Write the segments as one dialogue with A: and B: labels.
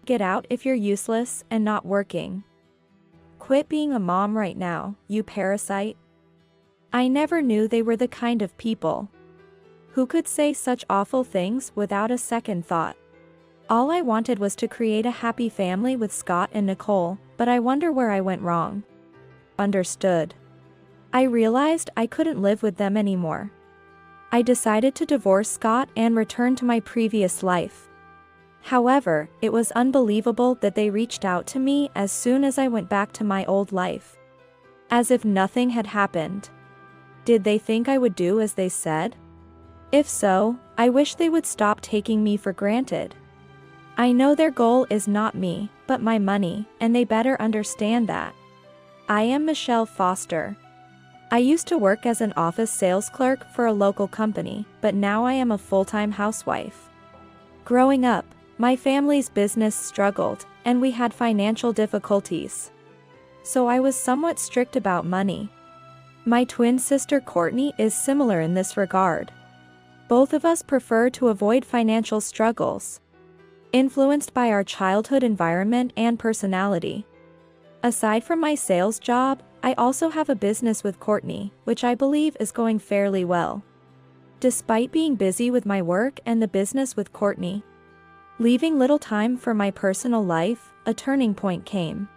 A: Get out if you're useless and not working. Quit being a mom right now, you parasite. I never knew they were the kind of people who could say such awful things without a second thought. All I wanted was to create a happy family with Scott and Nicole, but I wonder where I went wrong. Understood. I realized I couldn't live with them anymore. I decided to divorce Scott and return to my previous life. However, it was unbelievable that they reached out to me as soon as I went back to my old life. As if nothing had happened. Did they think I would do as they said? If so, I wish they would stop taking me for granted. I know their goal is not me, but my money, and they better understand that. I am Michelle Foster. I used to work as an office sales clerk for a local company, but now I am a full-time housewife. Growing up, my family's business struggled, and we had financial difficulties. So I was somewhat strict about money. My twin sister Courtney is similar in this regard. Both of us prefer to avoid financial struggles, influenced by our childhood environment and personality. Aside from my sales job, I also have a business with Courtney, which I believe is going fairly well. Despite being busy with my work and the business with Courtney, leaving little time for my personal life, a turning point came.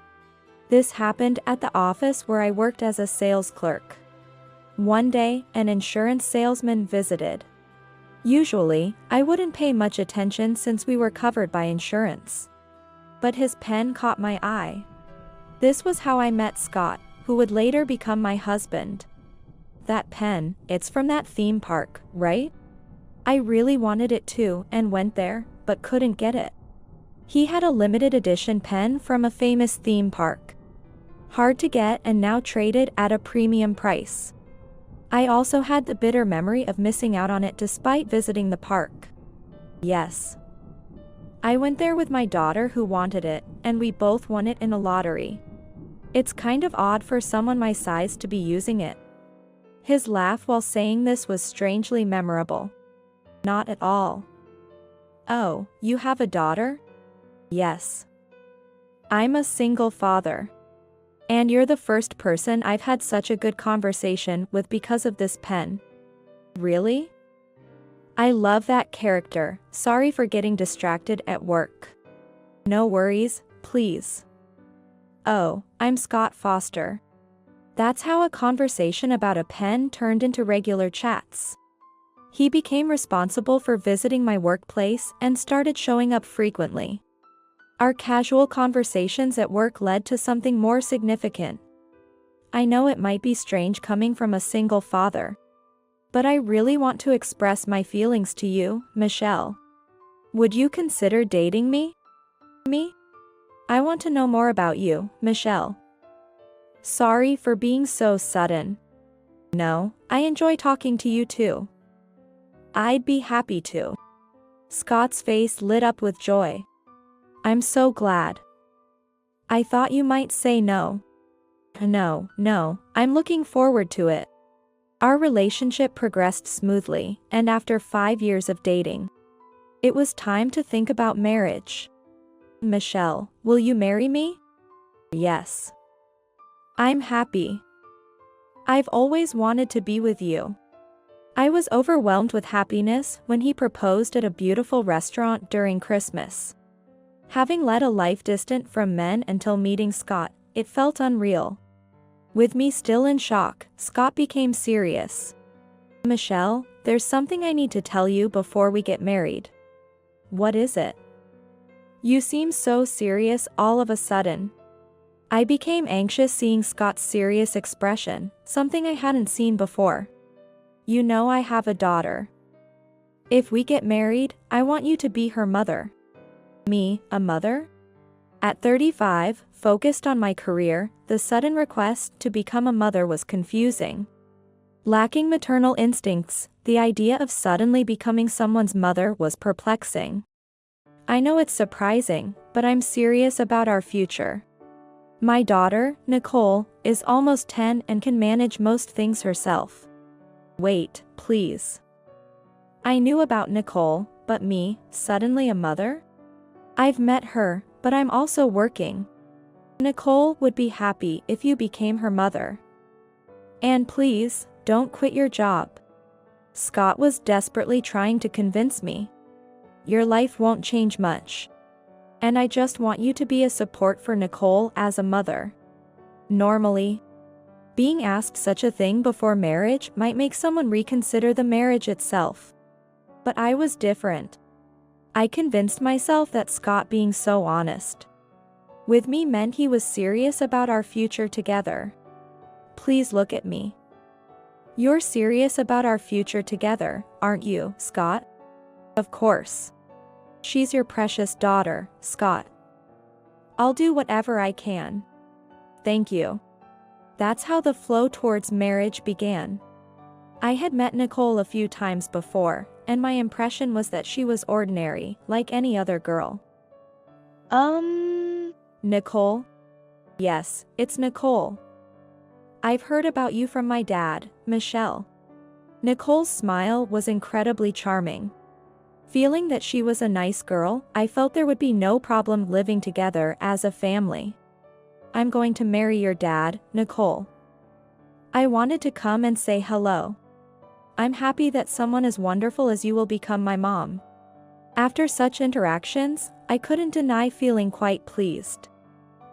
A: This happened at the office where I worked as a sales clerk. One day, an insurance salesman visited. Usually, I wouldn't pay much attention since we were covered by insurance. But his pen caught my eye. This was how I met Scott, who would later become my husband. That pen, it's from that theme park, right? I really wanted it too and went there, but couldn't get it. He had a limited edition pen from a famous theme park. Hard to get and now traded at a premium price. I also had the bitter memory of missing out on it despite visiting the park. Yes. I went there with my daughter who wanted it, and we both won it in a lottery. It's kind of odd for someone my size to be using it. His laugh while saying this was strangely memorable. Not at all. Oh, you have a daughter? Yes. I'm a single father. And you're the first person I've had such a good conversation with because of this pen. Really? I love that character. Sorry for getting distracted at work. No worries, please. Oh, I'm Scott Foster. That's how a conversation about a pen turned into regular chats. He became responsible for visiting my workplace and started showing up frequently. Our casual conversations at work led to something more significant. I know it might be strange coming from a single father, but I really want to express my feelings to you, Michelle. Would you consider dating me? I want to know more about you, Michelle. Sorry for being so sudden. No, I enjoy talking to you too. I'd be happy to. Scott's face lit up with joy. I'm so glad. I thought you might say no. No, I'm looking forward to it. Our relationship progressed smoothly, and after 5 years of dating, it was time to think about marriage. Michelle, will you marry me? Yes. I'm happy. I've always wanted to be with you. I was overwhelmed with happiness when he proposed at a beautiful restaurant during Christmas. Having led a life distant from men until meeting Scott, it felt unreal. With me still in shock, Scott became serious. Michelle, there's something I need to tell you before we get married. What is it? You seem so serious all of a sudden. I became anxious seeing Scott's serious expression, something I hadn't seen before. You know I have a daughter. If we get married, I want you to be her mother. Me, a mother? At 35, focused on my career, the sudden request to become a mother was confusing. Lacking maternal instincts, the idea of suddenly becoming someone's mother was perplexing. I know it's surprising, but I'm serious about our future. My daughter, Nicole, is almost 10 and can manage most things herself. Wait, please. I knew about Nicole, but me, suddenly a mother? I've met her, but I'm also working. Nicole would be happy if you became her mother. And please, don't quit your job. Scott was desperately trying to convince me. Your life won't change much. And I just want you to be a support for Nicole as a mother. Normally, being asked such a thing before marriage might make someone reconsider the marriage itself. But I was different. I convinced myself that Scott being so honest with me meant he was serious about our future together. Please look at me. You're serious about our future together, aren't you, Scott? Of course. She's your precious daughter, Scott. I'll do whatever I can. Thank you. That's how the flow towards marriage began. I had met Nicole a few times before, and my impression was that she was ordinary, like any other girl. Nicole? Yes, it's Nicole. I've heard about you from my dad, Michelle. Nicole's smile was incredibly charming. Feeling that she was a nice girl, I felt there would be no problem living together as a family. I'm going to marry your dad, Nicole. I wanted to come and say hello. I'm happy that someone as wonderful as you will become my mom. After such interactions, I couldn't deny feeling quite pleased.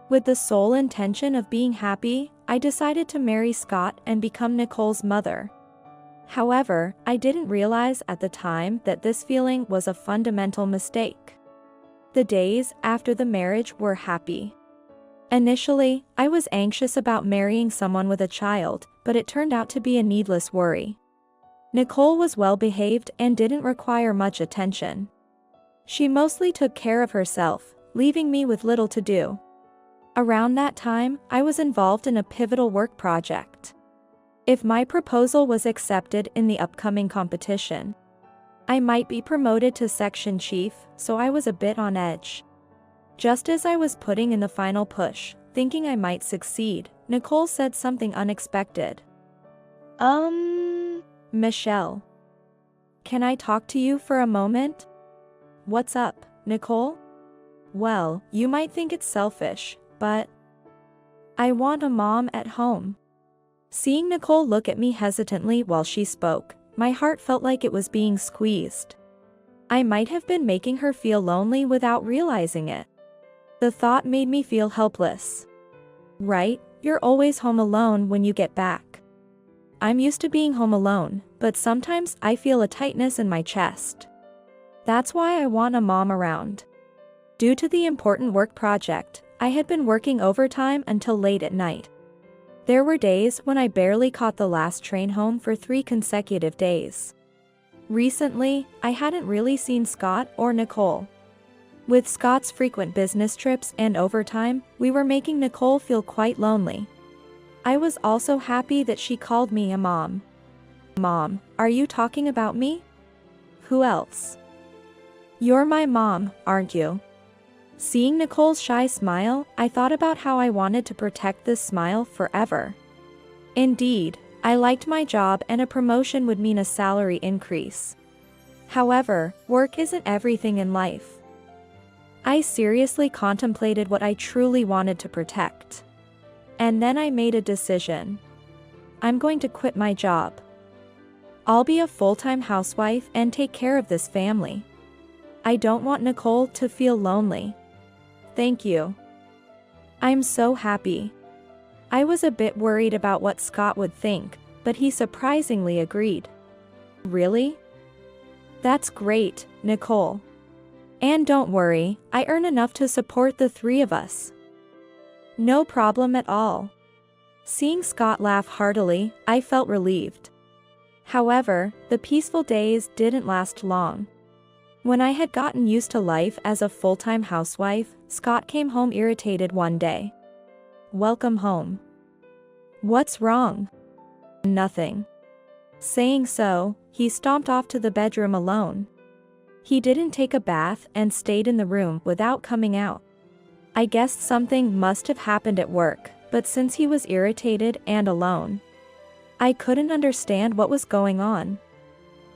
A: With the sole intention of being happy, I decided to marry Scott and become Nicole's mother. However, I didn't realize at the time that this feeling was a fundamental mistake. The days after the marriage were happy. Initially, I was anxious about marrying someone with a child, but it turned out to be a needless worry. Nicole was well-behaved and didn't require much attention. She mostly took care of herself, leaving me with little to do. Around that time, I was involved in a pivotal work project. If my proposal was accepted in the upcoming competition, I might be promoted to section chief, so I was a bit on edge. Just as I was putting in the final push, thinking I might succeed, Nicole said something unexpected. Michelle. Can I talk to you for a moment? What's up, Nicole? Well, you might think it's selfish, but I want a mom at home. Seeing Nicole look at me hesitantly while she spoke, my heart felt like it was being squeezed. I might have been making her feel lonely without realizing it. The thought made me feel helpless. Right, you're always home alone when you get back. I'm used to being home alone, but sometimes I feel a tightness in my chest. That's why I want a mom around. Due to the important work project, I had been working overtime until late at night. There were days when I barely caught the last train home for 3 consecutive days. Recently, I hadn't really seen Scott or Nicole. With Scott's frequent business trips and overtime, we were making Nicole feel quite lonely. I was also happy that she called me a mom. Mom, are you talking about me? Who else? You're my mom, aren't you? Seeing Nicole's shy smile, I thought about how I wanted to protect this smile forever. Indeed, I liked my job and a promotion would mean a salary increase. However, work isn't everything in life. I seriously contemplated what I truly wanted to protect. And then I made a decision. I'm going to quit my job. I'll be a full-time housewife and take care of this family. I don't want Nicole to feel lonely. Thank you. I'm so happy. I was a bit worried about what Scott would think, but he surprisingly agreed. Really? That's great, Nicole. And don't worry, I earn enough to support the 3 of us. No problem at all. Seeing Scott laugh heartily, I felt relieved. However, the peaceful days didn't last long. When I had gotten used to life as a full-time housewife, Scott came home irritated one day. Welcome home. What's wrong? Nothing. Saying so, he stomped off to the bedroom alone. He didn't take a bath and stayed in the room without coming out. I guessed something must have happened at work, but since he was irritated and alone, I couldn't understand what was going on.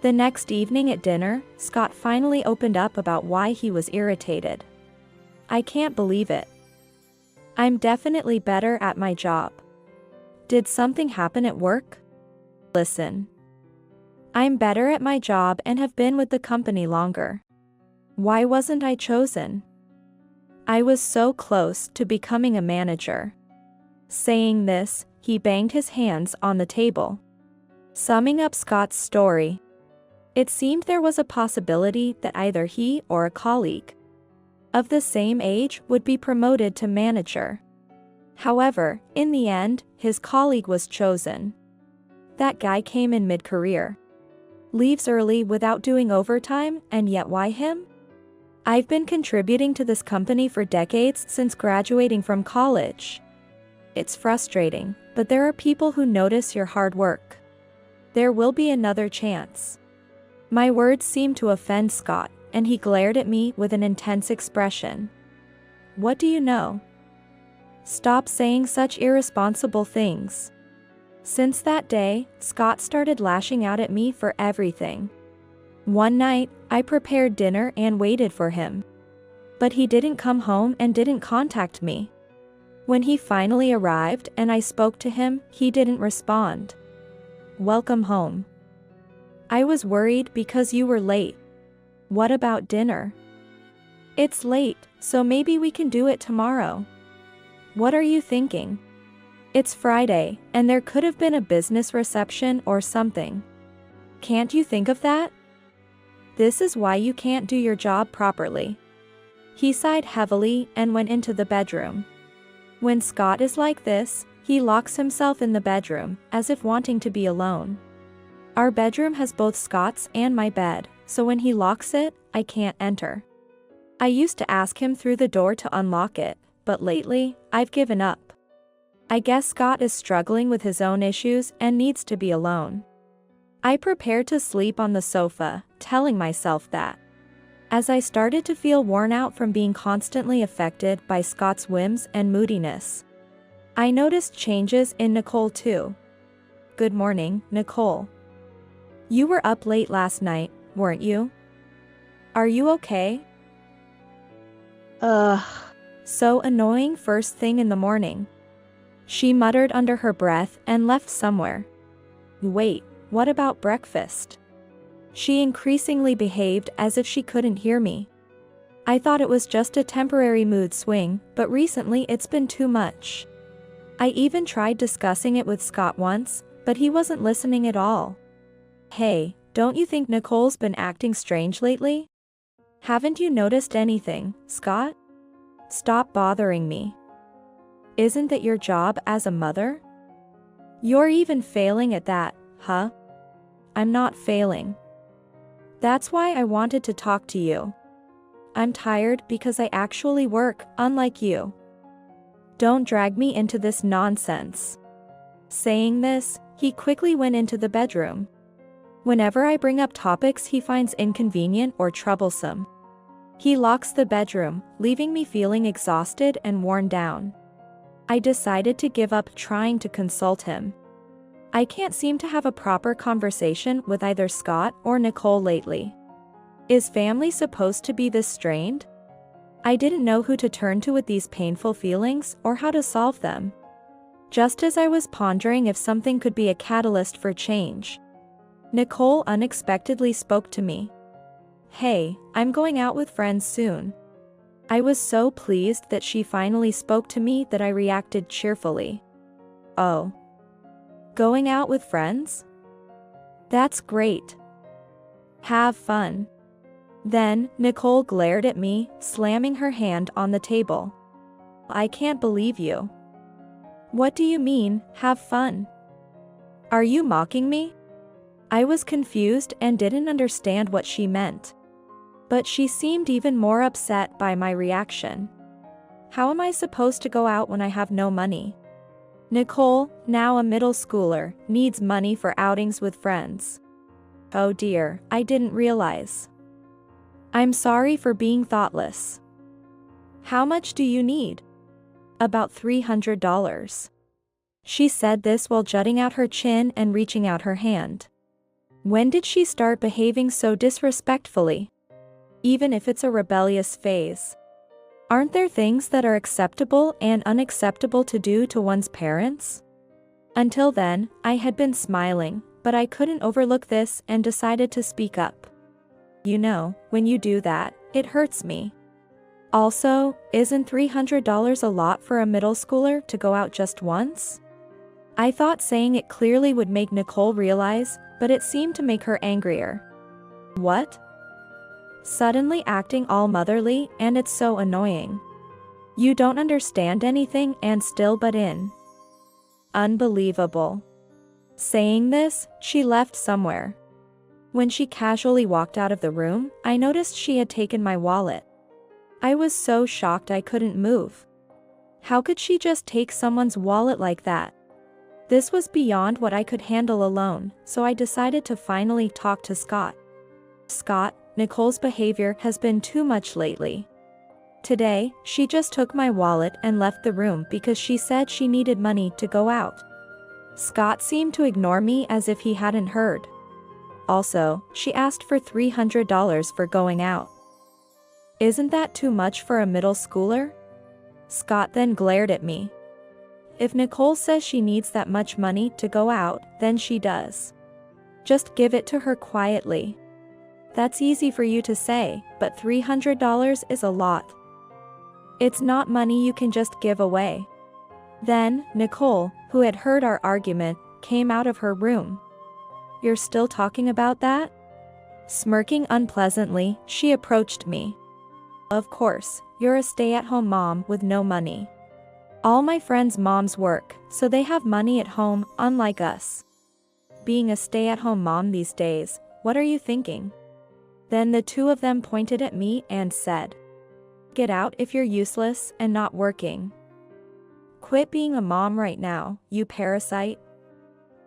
A: The next evening at dinner, Scott finally opened up about why he was irritated. I can't believe it. I'm definitely better at my job. Did something happen at work? Listen. I'm better at my job and have been with the company longer. Why wasn't I chosen? I was so close to becoming a manager. Saying this, he banged his hands on the table. Summing up Scott's story, it seemed there was a possibility that either he or a colleague of the same age would be promoted to manager. However, in the end, his colleague was chosen. That guy came in mid-career, leaves early without doing overtime, and yet why him? I've been contributing to this company for decades since graduating from college. It's frustrating, but there are people who notice your hard work. There will be another chance. My words seemed to offend Scott, and he glared at me with an intense expression. What do you know? Stop saying such irresponsible things. Since that day, Scott started lashing out at me for everything. One night, I prepared dinner and waited for him. But he didn't come home and didn't contact me. When he finally arrived and I spoke to him, he didn't respond. Welcome home. I was worried because you were late. What about dinner? It's late, so maybe we can do it tomorrow. What are you thinking? It's Friday, and there could have been a business reception or something. Can't you think of that? This is why you can't do your job properly. He sighed heavily and went into the bedroom. When Scott is like this, he locks himself in the bedroom, as if wanting to be alone. Our bedroom has both Scott's and my bed, so when he locks it, I can't enter. I used to ask him through the door to unlock it, but lately, I've given up. I guess Scott is struggling with his own issues and needs to be alone. I prepared to sleep on the sofa, telling myself that. As I started to feel worn out from being constantly affected by Scott's whims and moodiness, I noticed changes in Nicole too. Good morning, Nicole. You were up late last night, weren't you? Are you okay? Ugh. So annoying first thing in the morning. She muttered under her breath and left somewhere. Wait, what about breakfast? She increasingly behaved as if she couldn't hear me. I thought it was just a temporary mood swing, but recently it's been too much. I even tried discussing it with Scott once, but he wasn't listening at all. Hey, don't you think Nicole's been acting strange lately? Haven't you noticed anything, Scott? Stop bothering me. Isn't that your job as a mother? You're even failing at that, huh? I'm not failing. That's why I wanted to talk to you. I'm tired because I actually work, unlike you. Don't drag me into this nonsense. Saying this, he quickly went into the bedroom. Whenever I bring up topics he finds inconvenient or troublesome, he locks the bedroom, leaving me feeling exhausted and worn down. I decided to give up trying to consult him. I can't seem to have a proper conversation with either Scott or Nicole lately. Is family supposed to be this strained? I didn't know who to turn to with these painful feelings or how to solve them. Just as I was pondering if something could be a catalyst for change, Nicole unexpectedly spoke to me. Hey, I'm going out with friends soon. I was so pleased that she finally spoke to me that I reacted cheerfully. Oh. Going out with friends? That's great. Have fun. Then, Nicole glared at me, slamming her hand on the table. I can't believe you. What do you mean, have fun? Are you mocking me? I was confused and didn't understand what she meant. But she seemed even more upset by my reaction. How am I supposed to go out when I have no money? Nicole, now a middle schooler, needs money for outings with friends. Oh dear, I didn't realize. I'm sorry for being thoughtless. How much do you need? About $300. She said this while jutting out her chin and reaching out her hand. When did she start behaving so disrespectfully? Even if it's a rebellious phase. Aren't there things that are acceptable and unacceptable to do to one's parents? Until then, I had been smiling, but I couldn't overlook this and decided to speak up. You know, when you do that, it hurts me. Also, isn't $300 a lot for a middle schooler to go out just once? I thought saying it clearly would make Nicole realize, but it seemed to make her angrier. What? Suddenly acting all motherly, and it's so annoying. You don't understand anything and still butt in. Unbelievable. Saying this, she left somewhere. When she casually walked out of the room, I noticed she had taken my wallet. I was so shocked I couldn't move. How could she just take someone's wallet like that? This was beyond what I could handle alone, so I decided to finally talk to Scott. Scott, Nicole's behavior has been too much lately. Today, she just took my wallet and left the room because she said she needed money to go out. Scott seemed to ignore me as if he hadn't heard. Also, she asked for $300 for going out. Isn't that too much for a middle schooler? Scott then glared at me. If Nicole says she needs that much money to go out, then she does. Just give it to her quietly. That's easy for you to say, but $300 is a lot. It's not money you can just give away. Then, Nicole, who had heard our argument, came out of her room. You're still talking about that? Smirking unpleasantly, she approached me. Of course, you're a stay-at-home mom with no money. All my friends' moms work, so they have money at home, unlike us. Being a stay-at-home mom these days, what are you thinking? Then the two of them pointed at me and said, "Get out if you're useless and not working. Quit being a mom right now, you parasite."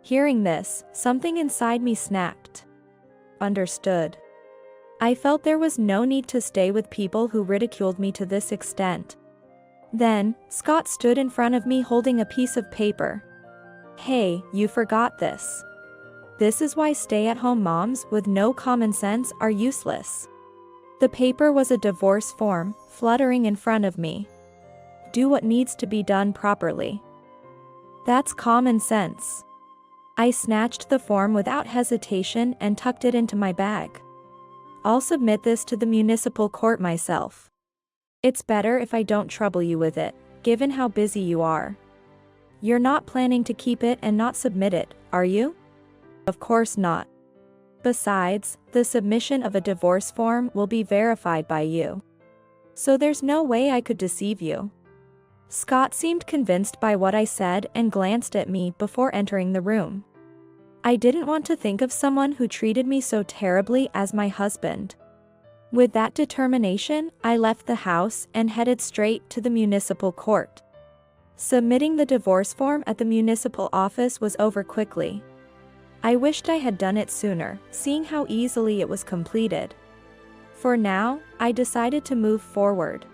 A: Hearing this, something inside me snapped. Understood. I felt there was no need to stay with people who ridiculed me to this extent. Then, Scott stood in front of me holding a piece of paper. Hey, you forgot this. This is why stay-at-home moms with no common sense are useless. The paper was a divorce form, fluttering in front of me. Do what needs to be done properly. That's common sense. I snatched the form without hesitation and tucked it into my bag. I'll submit this to the municipal court myself. It's better if I don't trouble you with it, given how busy you are. You're not planning to keep it and not submit it, are you? Of course not. Besides, the submission of a divorce form will be verified by you. So there's no way I could deceive you. Scott seemed convinced by what I said and glanced at me before entering the room. I didn't want to think of someone who treated me so terribly as my husband. With that determination, I left the house and headed straight to the municipal court. Submitting the divorce form at the municipal office was over quickly. I wished I had done it sooner, seeing how easily it was completed. For now, I decided to move forward.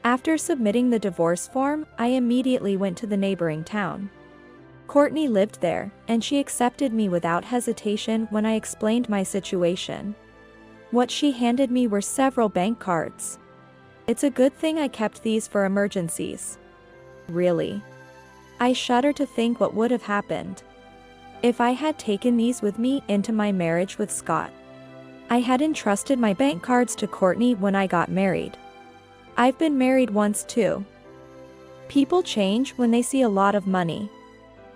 A: After submitting the divorce form, I immediately went to the neighboring town. Courtney lived there, and she accepted me without hesitation when I explained my situation. What she handed me were several bank cards. It's a good thing I kept these for emergencies. Really. I shudder to think what would have happened if I had taken these with me into my marriage with Scott. I had entrusted my bank cards to Courtney when I got married. I've been married once too. People change when they see a lot of money.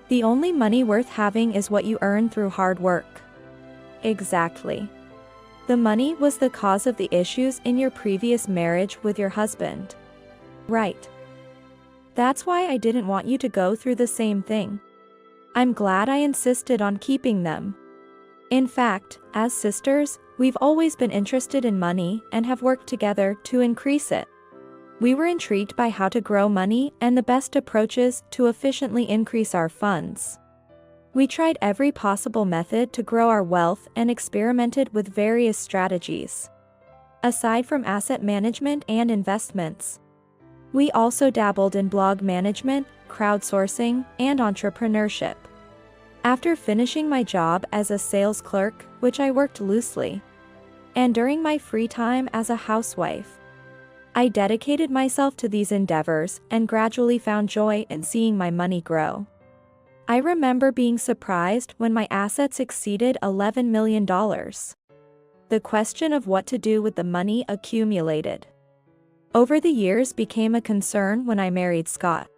A: The only money worth having is what you earn through hard work. Exactly. The money was the cause of the issues in your previous marriage with your husband. Right. That's why I didn't want you to go through the same thing. I'm glad I insisted on keeping them. In fact, as sisters, we've always been interested in money and have worked together to increase it. We were intrigued by how to grow money and the best approaches to efficiently increase our funds. We tried every possible method to grow our wealth and experimented with various strategies. Aside from asset management and investments, we also dabbled in blog management, crowdsourcing, and entrepreneurship. After finishing my job as a sales clerk, which I worked loosely, and during my free time as a housewife, I dedicated myself to these endeavors and gradually found joy in seeing my money grow. I remember being surprised when my assets exceeded $11 million. The question of what to do with the money accumulated over the years became a concern when I married Scott.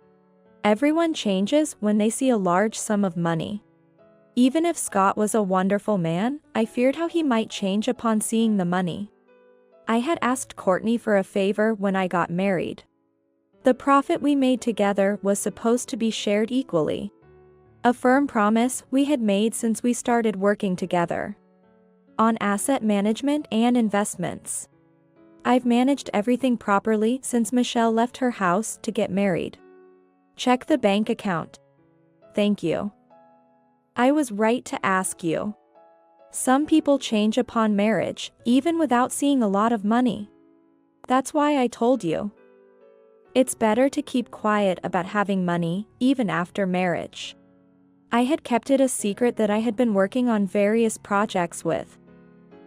A: Everyone changes when they see a large sum of money. Even if Scott was a wonderful man, I feared how he might change upon seeing the money. I had asked Courtney for a favor when I got married. The profit we made together was supposed to be shared equally. A firm promise we had made since we started working together. On asset management and investments. I've managed everything properly since Michelle left her house to get married. Check the bank account. Thank you. I was right to ask you. Some people change upon marriage, even without seeing a lot of money. That's why I told you. It's better to keep quiet about having money, even after marriage. I had kept it a secret that I had been working on various projects with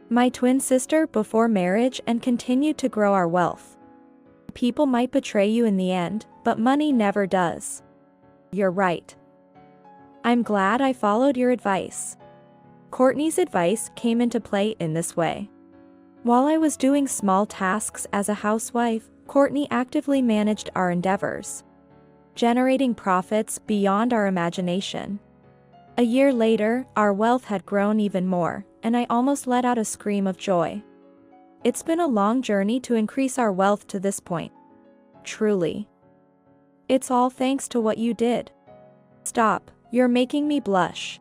A: my twin sister before marriage and continued to grow our wealth. People might betray you in the end, but money never does. You're right. I'm glad I followed your advice. Courtney's advice came into play in this way. While I was doing small tasks as a housewife, Courtney actively managed our endeavors, generating profits beyond our imagination. A year later, our wealth had grown even more, and I almost let out a scream of joy. It's been a long journey to increase our wealth to this point. Truly. It's all thanks to what you did. Stop, you're making me blush.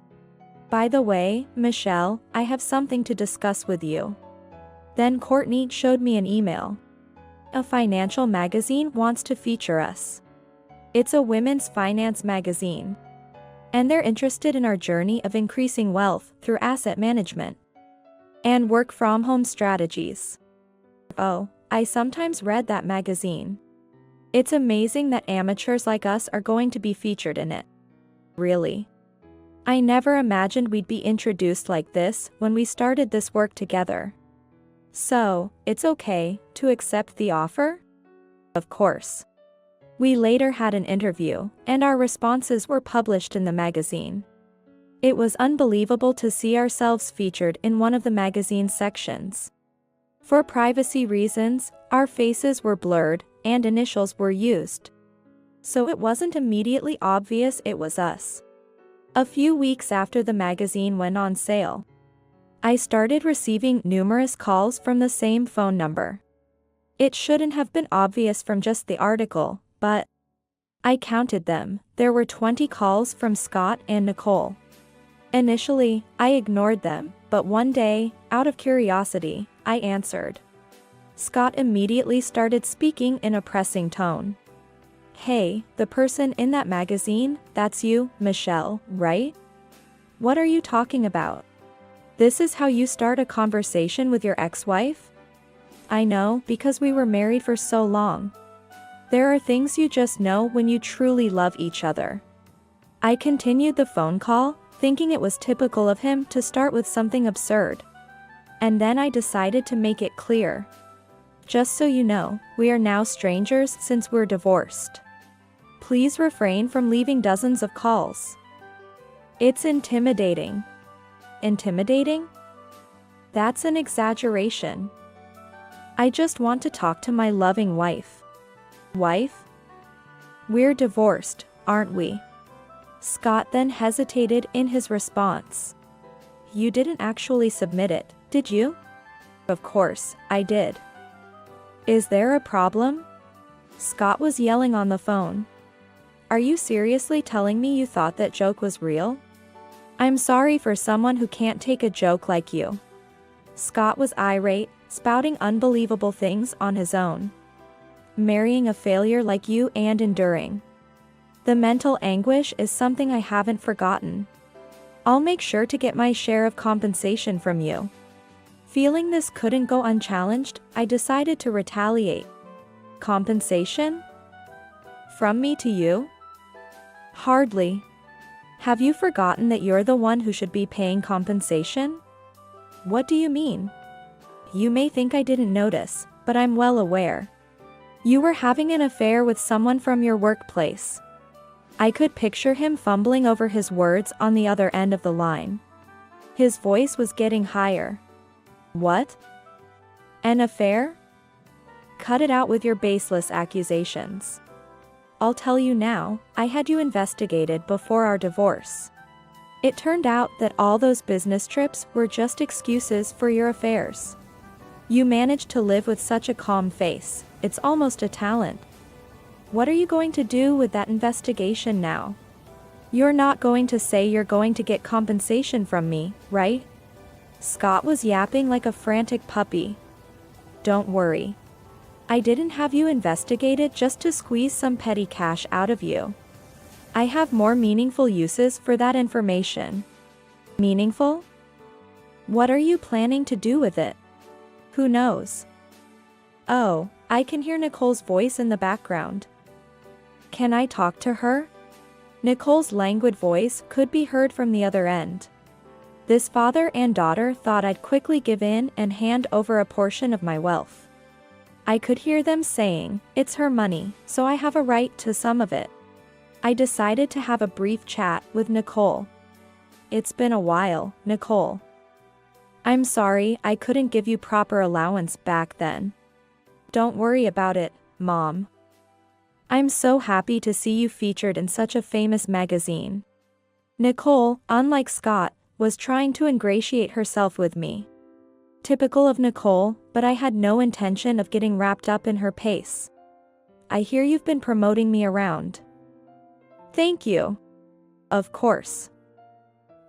A: By the way, Michelle, I have something to discuss with you. Then Courtney showed me an email. A financial magazine wants to feature us. It's a women's finance magazine. And they're interested in our journey of increasing wealth through asset management and work-from-home strategies. Oh, I sometimes read that magazine. It's amazing that amateurs like us are going to be featured in it. Really. I never imagined we'd be introduced like this when we started this work together. So, it's okay to accept the offer? Of course. We later had an interview, and our responses were published in the magazine. It was unbelievable to see ourselves featured in one of the magazine's sections. For privacy reasons, our faces were blurred, and initials were used. So it wasn't immediately obvious it was us. A few weeks after the magazine went on sale, I started receiving numerous calls from the same phone number. It shouldn't have been obvious from just the article, but I counted them. There were 20 calls from Scott and Nicole. Initially, I ignored them, but one day, out of curiosity, I answered. Scott immediately started speaking in a pressing tone. Hey, the person in that magazine, that's you, Michelle, right? What are you talking about? This is how you start a conversation with your ex-wife? I know, because we were married for so long. There are things you just know when you truly love each other. I continued the phone call, thinking it was typical of him to start with something absurd. And then I decided to make it clear. Just so you know, we are now strangers since we're divorced. Please refrain from leaving dozens of calls. It's intimidating. Intimidating? That's an exaggeration. I just want to talk to my loving wife. Wife? We're divorced, aren't we? Scott then hesitated in his response. You didn't actually submit it, did you? Of course, I did. Is there a problem? Scott was yelling on the phone. Are you seriously telling me you thought that joke was real? I'm sorry for someone who can't take a joke like you. Scott was irate, spouting unbelievable things on his own. Marrying a failure like you and enduring the mental anguish is something I haven't forgotten. I'll make sure to get my share of compensation from you. Feeling this couldn't go unchallenged, I decided to retaliate. Compensation? From me to you? Hardly. Have you forgotten that you're the one who should be paying compensation? What do you mean? You may think I didn't notice, but I'm well aware. You were having an affair with someone from your workplace. I could picture him fumbling over his words on the other end of the line. His voice was getting higher. What? An affair? Cut it out with your baseless accusations. I'll tell you now, I had you investigated before our divorce. It turned out that all those business trips were just excuses for your affairs. You managed to live with such a calm face, it's almost a talent. What are you going to do with that investigation now? You're not going to say you're going to get compensation from me, right? Scott was yapping like a frantic puppy. Don't worry. I didn't have you investigated just to squeeze some petty cash out of you. I have more meaningful uses for that information. Meaningful? What are you planning to do with it? Who knows? Oh, I can hear Nicole's voice in the background. Can I talk to her? Nicole's languid voice could be heard from the other end. This father and daughter thought I'd quickly give in and hand over a portion of my wealth. I could hear them saying, it's her money, so I have a right to some of it. I decided to have a brief chat with Nicole. It's been a while, Nicole. I'm sorry I couldn't give you proper allowance back then. Don't worry about it, Mom. I'm so happy to see you featured in such a famous magazine. Nicole, unlike Scott, was trying to ingratiate herself with me. Typical of Nicole, but I had no intention of getting wrapped up in her pace. I hear you've been promoting me around. Thank you. Of course.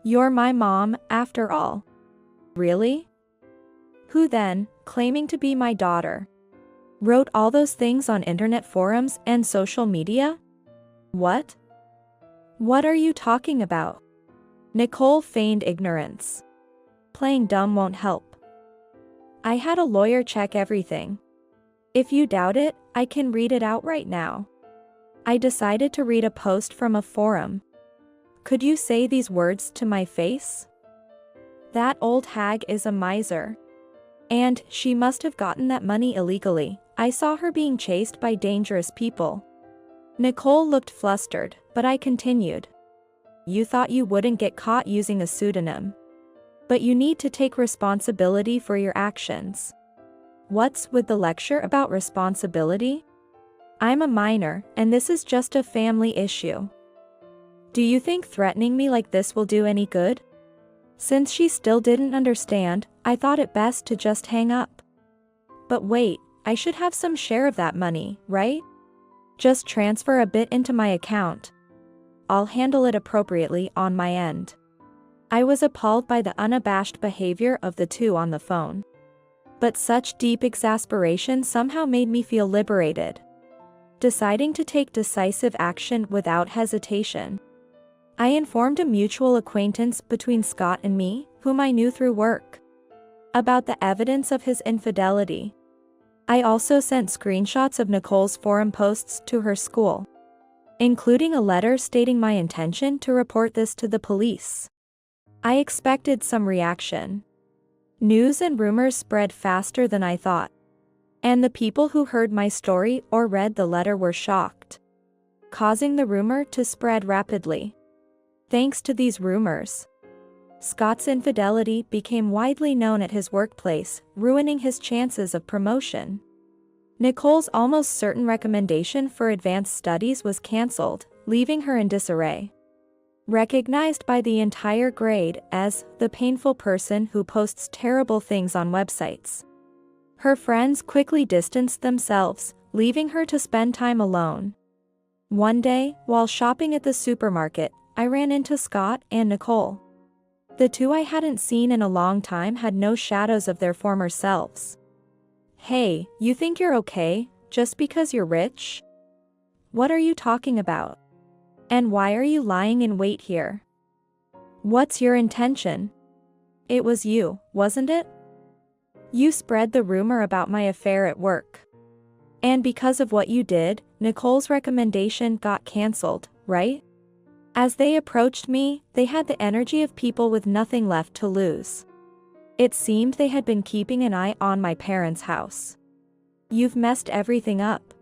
A: You're my mom, after all. Really? Who then, claiming to be my daughter, wrote all those things on internet forums and social media? What? What are you talking about? Nicole feigned ignorance. Playing dumb won't help. I had a lawyer check everything. If you doubt it, I can read it out right now. I decided to read a post from a forum. Could you say these words to my face? That old hag is a miser. And she must have gotten that money illegally. I saw her being chased by dangerous people. Nicole looked flustered, but I continued. You thought you wouldn't get caught using a pseudonym. But you need to take responsibility for your actions. What's with the lecture about responsibility? I'm a minor, and this is just a family issue. Do you think threatening me like this will do any good? Since she still didn't understand, I thought it best to just hang up. But wait, I should have some share of that money, right? Just transfer a bit into my account. I'll handle it appropriately on my end. I was appalled by the unabashed behavior of the two on the phone. But such deep exasperation somehow made me feel liberated. Deciding to take decisive action without hesitation, I informed a mutual acquaintance between Scott and me, whom I knew through work, about the evidence of his infidelity. I also sent screenshots of Nicole's forum posts to her school, including a letter stating my intention to report this to the police. I expected some reaction. News and rumors spread faster than I thought. And the people who heard my story or read the letter were shocked, causing the rumor to spread rapidly. Thanks to these rumors, Scott's infidelity became widely known at his workplace, ruining his chances of promotion. Nicole's almost certain recommendation for advanced studies was cancelled, leaving her in disarray. Recognized by the entire grade as the painful person who posts terrible things on websites, her friends quickly distanced themselves, leaving her to spend time alone. One day, while shopping at the supermarket, I ran into Scott and Nicole. The two I hadn't seen in a long time had no shadows of their former selves. Hey, you think you're okay, just because you're rich? What are you talking about? And why are you lying in wait here? What's your intention? It was you, wasn't it? You spread the rumor about my affair at work. And because of what you did, Nicole's recommendation got cancelled, right? As they approached me, they had the energy of people with nothing left to lose. It seemed they had been keeping an eye on my parents' house. You've messed everything up.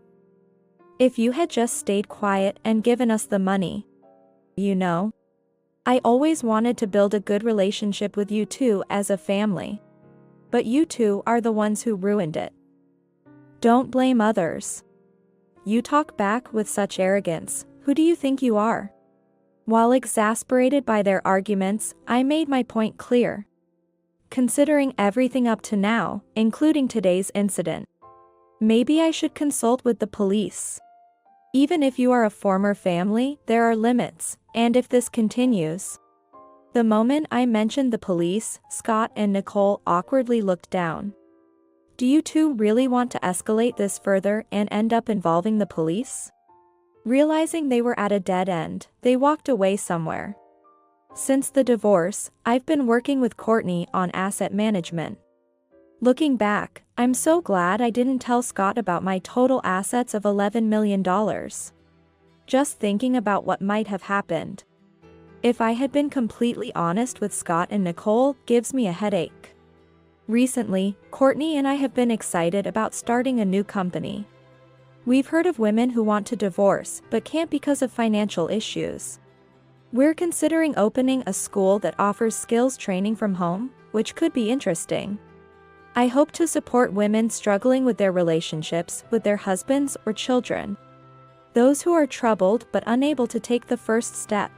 A: If you had just stayed quiet and given us the money. You know, I always wanted to build a good relationship with you two as a family. But you two are the ones who ruined it. Don't blame others. You talk back with such arrogance. Who do you think you are? While exasperated by their arguments, I made my point clear. Considering everything up to now, including today's incident, maybe I should consult with the police. Even if you are a former family, there are limits, and if this continues. The moment I mentioned the police, Scott and Nicole awkwardly looked down. Do you two really want to escalate this further and end up involving the police? Realizing they were at a dead end, they walked away somewhere. Since the divorce, I've been working with Courtney on asset management. Looking back, I'm so glad I didn't tell Scott about my total assets of $11 million. Just thinking about what might have happened if I had been completely honest with Scott and Nicole gives me a headache. Recently, Courtney and I have been excited about starting a new company. We've heard of women who want to divorce but can't because of financial issues. We're considering opening a school that offers skills training from home, which could be interesting. I hope to support women struggling with their relationships with their husbands or children. Those who are troubled but unable to take the first step.